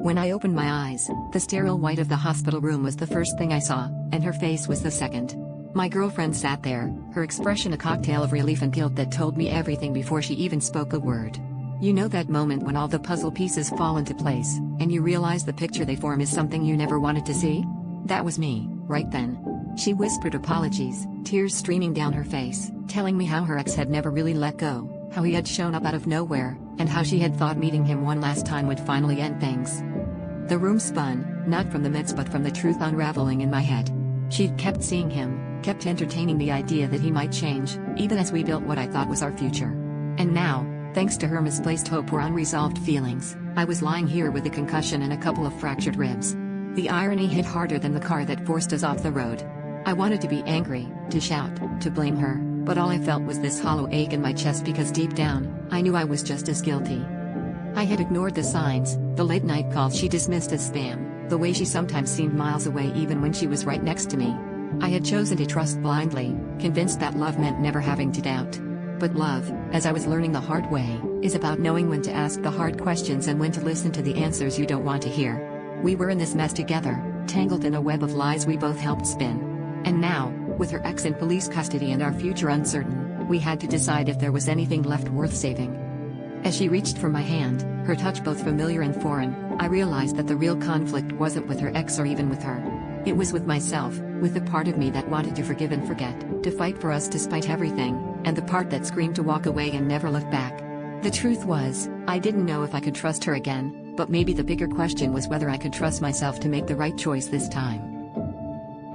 When I opened my eyes, the sterile white of the hospital room was the first thing I saw, and her face was the second. My girlfriend sat there, her expression a cocktail of relief and guilt that told me everything before she even spoke a word. You know that moment when all the puzzle pieces fall into place, and you realize the picture they form is something you never wanted to see? That was me, right then. She whispered apologies, tears streaming down her face, telling me how her ex had never really let go, how he had shown up out of nowhere, and how she had thought meeting him one last time would finally end things. The room spun, not from the myths but from the truth unraveling in my head. She'd kept seeing him, kept entertaining the idea that he might change, even as we built what I thought was our future. And now, thanks to her misplaced hope or unresolved feelings, I was lying here with a concussion and a couple of fractured ribs. The irony hit harder than the car that forced us off the road. I wanted to be angry, to shout, to blame her, but all I felt was this hollow ache in my chest because deep down, I knew I was just as guilty. I had ignored the signs, the late-night calls she dismissed as spam, the way she sometimes seemed miles away even when she was right next to me. I had chosen to trust blindly, convinced that love meant never having to doubt. But love, as I was learning the hard way, is about knowing when to ask the hard questions and when to listen to the answers you don't want to hear. We were in this mess together, tangled in a web of lies we both helped spin. And now, with her ex in police custody and our future uncertain, we had to decide if there was anything left worth saving. As she reached for my hand, her touch both familiar and foreign, I realized that the real conflict wasn't with her ex or even with her. It was with myself, with the part of me that wanted to forgive and forget, to fight for us despite everything, and the part that screamed to walk away and never look back. The truth was, I didn't know if I could trust her again, but maybe the bigger question was whether I could trust myself to make the right choice this time.